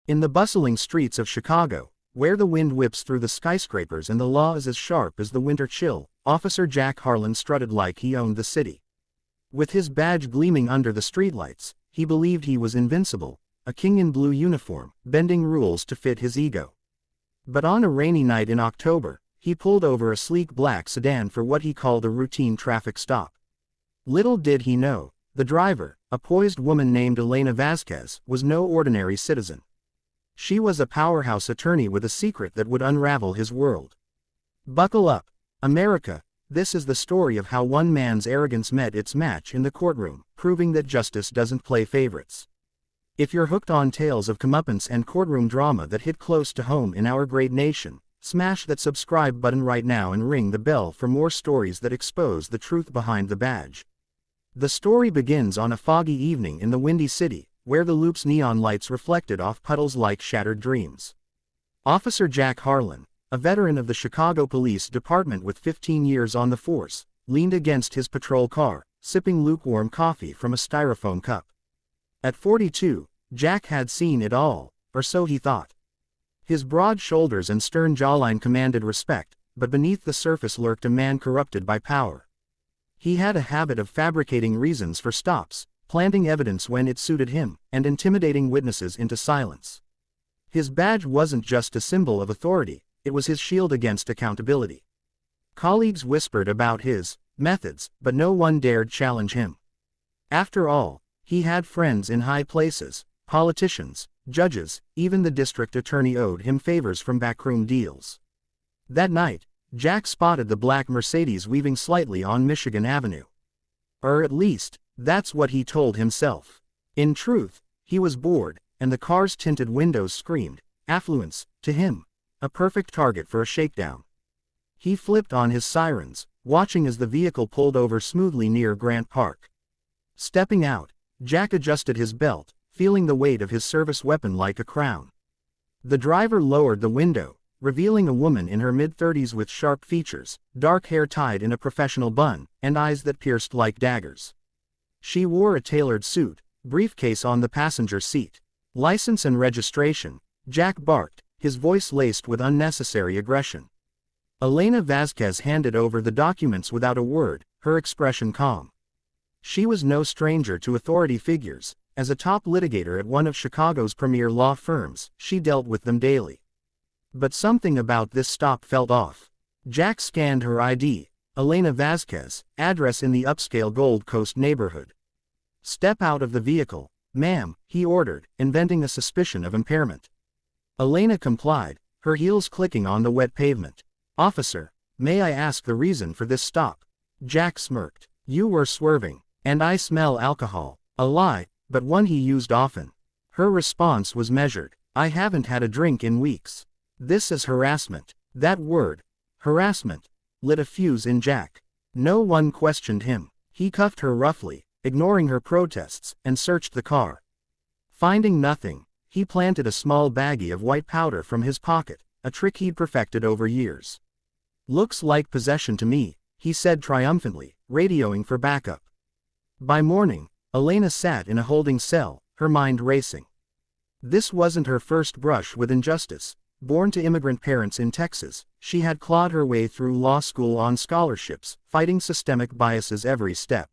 In the bustling streets of Chicago, where the wind whips through the skyscrapers and the law is as sharp as the winter chill, Officer Jack Harlan strutted like he owned the city. With his badge gleaming under the streetlights, he believed he was invincible, a king in blue uniform, bending rules to fit his ego. But on a rainy night in October, he pulled over a sleek black sedan for what he called a routine traffic stop. Little did he know, the driver, a poised woman named Elena Vasquez, was no ordinary citizen. She was a powerhouse attorney with a secret that would unravel his world. Buckle up, America, this is the story of how one man's arrogance met its match in the courtroom, proving that justice doesn't play favorites. If you're hooked on tales of comeuppance and courtroom drama that hit close to home in our great nation, smash that subscribe button right now and ring the bell for more stories that expose the truth behind the badge. The story begins on a foggy evening in the Windy City, where the Loop's neon lights reflected off puddles like shattered dreams. Officer Jack Harlan, a veteran of the Chicago Police Department with 15 years on the force, leaned against his patrol car, sipping lukewarm coffee from a styrofoam cup. At 42, Jack had seen it all, or so he thought. His broad shoulders and stern jawline commanded respect, but beneath the surface lurked a man corrupted by power. He had a habit of fabricating reasons for stops, planting evidence when it suited him, and intimidating witnesses into silence. His badge wasn't just a symbol of authority, it was his shield against accountability. Colleagues whispered about his methods, but no one dared challenge him. After all, he had friends in high places, politicians, judges, even the district attorney owed him favors from backroom deals. That night, Jack spotted the black Mercedes weaving slightly on Michigan Avenue. Or at least, that's what he told himself. In truth, he was bored, and the car's tinted windows screamed affluence to him, a perfect target for a shakedown. He flipped on his sirens, watching as the vehicle pulled over smoothly near Grant Park. Stepping out, Jack adjusted his belt, feeling the weight of his service weapon like a crown. The driver lowered the window, revealing a woman in her mid-30s with sharp features, dark hair tied in a professional bun, and eyes that pierced like daggers. She wore a tailored suit, briefcase on the passenger seat. License and registration, Jack barked, his voice laced with unnecessary aggression. Elena Vasquez handed over the documents without a word, her expression calm. She was no stranger to authority figures. As a top litigator at one of Chicago's premier law firms, she dealt with them daily. But something about this stop felt off. Jack scanned her ID, Elena Vasquez, address in the upscale Gold Coast neighborhood. "Step out of the vehicle, ma'am," he ordered, inventing a suspicion of impairment. Elena complied, her heels clicking on the wet pavement. "Officer, may I ask the reason for this stop?" Jack smirked. "You were swerving, and I smell alcohol." A lie, but one he used often. Her response was measured. "I haven't had a drink in weeks." "This is harassment." That word, harassment, lit a fuse in Jack. No one questioned him. He cuffed her roughly, ignoring her protests, and searched the car. Finding nothing, he planted a small baggie of white powder from his pocket, a trick he'd perfected over years. "Looks like possession to me," he said triumphantly, radioing for backup. By morning, Elena sat in a holding cell, her mind racing. This wasn't her first brush with injustice. Born to immigrant parents in Texas, she had clawed her way through law school on scholarships, fighting systemic biases every step.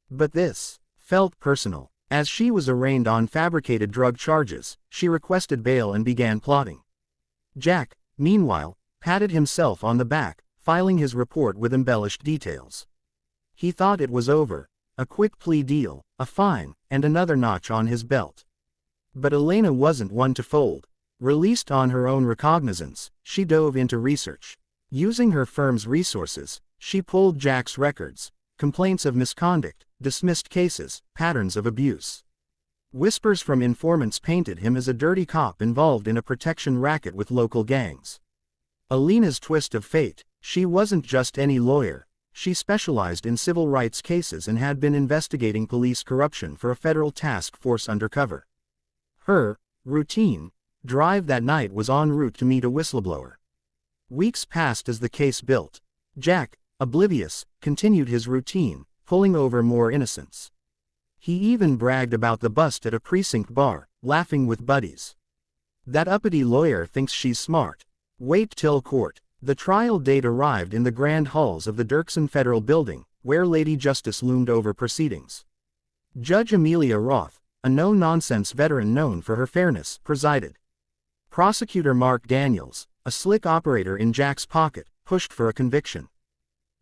But this felt personal. As she was arraigned on fabricated drug charges, she requested bail and began plotting. Jack, meanwhile, patted himself on the back, filing his report with embellished details. He thought it was over. A quick plea deal, a fine, and another notch on his belt. But Elena wasn't one to fold. Released on her own recognizance, she dove into research. Using her firm's resources, she pulled Jack's records, complaints of misconduct, dismissed cases, patterns of abuse. Whispers from informants painted him as a dirty cop involved in a protection racket with local gangs. Elena's twist of fate: she wasn't just any lawyer. She specialized in civil rights cases and had been investigating police corruption for a federal task force undercover. Her routine drive that night was en route to meet a whistleblower. Weeks passed as the case built. Jack, oblivious, continued his routine, pulling over more innocents. He even bragged about the bust at a precinct bar, laughing with buddies. That uppity lawyer thinks she's smart. Wait till court. The trial date arrived in the grand halls of the Dirksen Federal Building, where Lady Justice loomed over proceedings. Judge Amelia Roth, a no-nonsense veteran known for her fairness, presided. Prosecutor Mark Daniels, a slick operator in Jack's pocket, pushed for a conviction.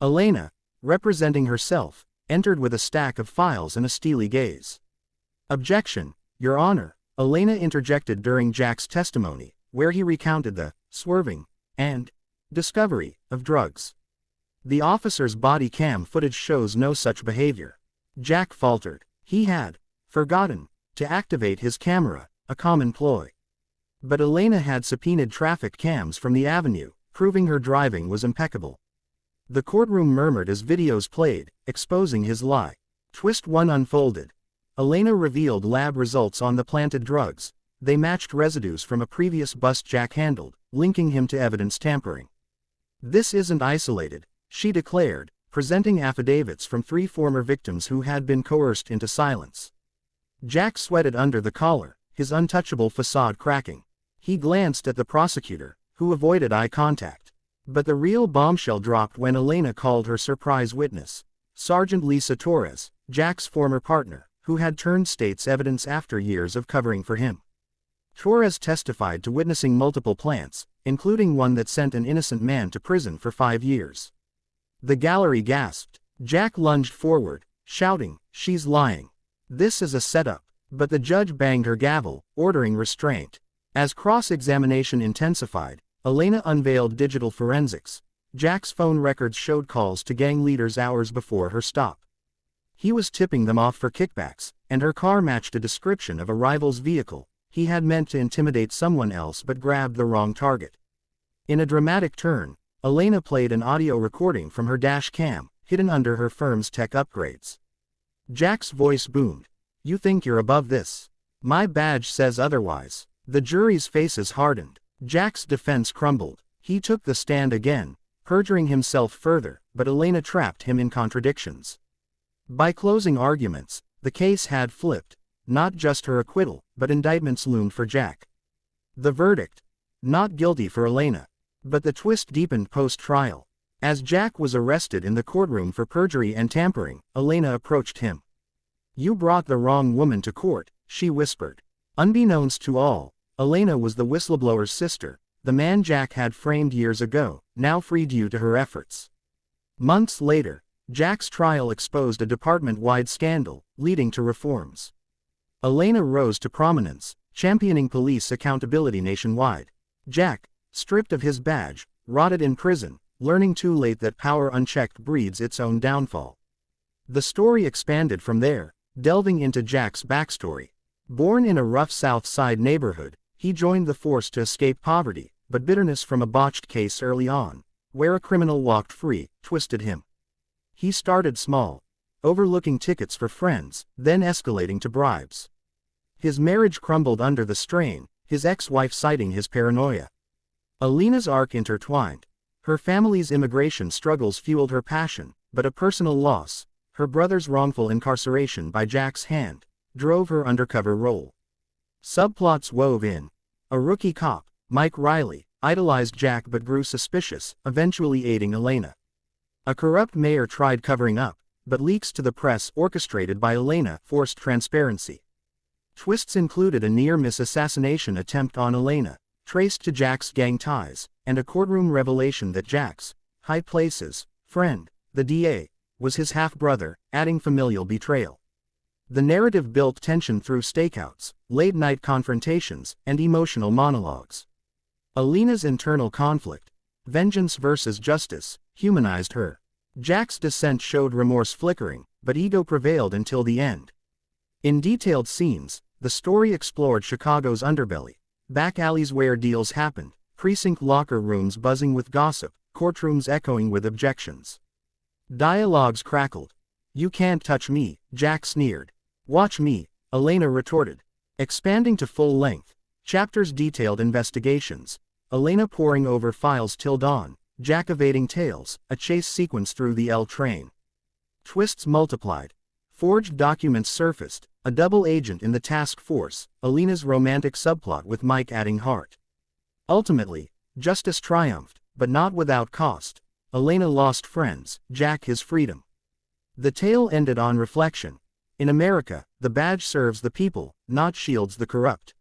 Elena, representing herself, entered with a stack of files and a steely gaze. "Objection, Your Honor," Elena interjected during Jack's testimony, where he recounted the swerving and discovery of drugs. The officer's body cam footage shows no such behavior. Jack faltered. He had forgotten to activate his camera, a common ploy. But Elena had subpoenaed traffic cams from the avenue, proving her driving was impeccable. The courtroom murmured as videos played, exposing his lie. Twist 1 unfolded. Elena revealed lab results on the planted drugs. They matched residues from a previous bust Jack handled, linking him to evidence tampering. "This isn't isolated," she declared, presenting affidavits from 3 former victims who had been coerced into silence. Jack sweated under the collar, his untouchable facade cracking. He glanced at the prosecutor, who avoided eye contact. But the real bombshell dropped when Elena called her surprise witness, Sergeant Lisa Torres, Jack's former partner, who had turned state's evidence after years of covering for him. Torres testified to witnessing multiple plants, including one that sent an innocent man to prison for 5 years. The gallery gasped. Jack lunged forward, shouting, "She's lying. This is a setup." But the judge banged her gavel, ordering restraint. As cross-examination intensified, Elena unveiled digital forensics. Jack's phone records showed calls to gang leaders hours before her stop. He was tipping them off for kickbacks, and her car matched a description of a rival's vehicle. He had meant to intimidate someone else but grabbed the wrong target. In a dramatic turn, Elena played an audio recording from her dash cam, hidden under her firm's tech upgrades. Jack's voice boomed. "You think you're above this? My badge says otherwise." The jury's faces hardened. Jack's defense crumbled. He took the stand again, perjuring himself further, but Elena trapped him in contradictions. By closing arguments, the case had flipped. Not just her acquittal, but indictments loomed for Jack. The verdict: not guilty for Elena. But the twist deepened post-trial. As Jack was arrested in the courtroom for perjury and tampering, Elena approached him. "You brought the wrong woman to court," she whispered. Unbeknownst to all, Elena was the whistleblower's sister, the man Jack had framed years ago, now freed due to her efforts. Months later, Jack's trial exposed a department-wide scandal, leading to reforms. Elena rose to prominence, championing police accountability nationwide. Jack, stripped of his badge, rotted in prison, learning too late that power unchecked breeds its own downfall. The story expanded from there, delving into Jack's backstory. Born in a rough South Side neighborhood, he joined the force to escape poverty, but bitterness from a botched case early on, where a criminal walked free, twisted him. He started small, overlooking tickets for friends, then escalating to bribes. His marriage crumbled under the strain, his ex-wife citing his paranoia. Elena's arc intertwined. Her family's immigration struggles fueled her passion, but a personal loss, her brother's wrongful incarceration by Jack's hand, drove her undercover role. Subplots wove in. A rookie cop, Mike Riley, idolized Jack but grew suspicious, eventually aiding Elena. A corrupt mayor tried covering up, but leaks to the press orchestrated by Elena forced transparency. Twists included a near-miss assassination attempt on Elena, traced to Jack's gang ties, and a courtroom revelation that Jack's high places friend, the DA, was his half-brother, adding familial betrayal. The narrative built tension through stakeouts, late-night confrontations, and emotional monologues. Elena's internal conflict, vengeance versus justice, humanized her. Jack's descent showed remorse flickering, but ego prevailed until the end. In detailed scenes, the story explored Chicago's underbelly, back alleys where deals happened, precinct locker rooms buzzing with gossip, courtrooms echoing with objections. Dialogues crackled. "You can't touch me," Jack sneered. "Watch me," Elena retorted. Expanding to full length, chapters detailed investigations, Elena poring over files till dawn, Jack evading tails, a chase sequence through the L train. Twists multiplied. Forged documents surfaced, A double agent in the task force, Alina's romantic subplot with Mike adding heart. Ultimately, justice triumphed, but not without cost. Elena lost friends, Jack his freedom. The tale ended on reflection. In America, the badge serves the people, not shields the corrupt.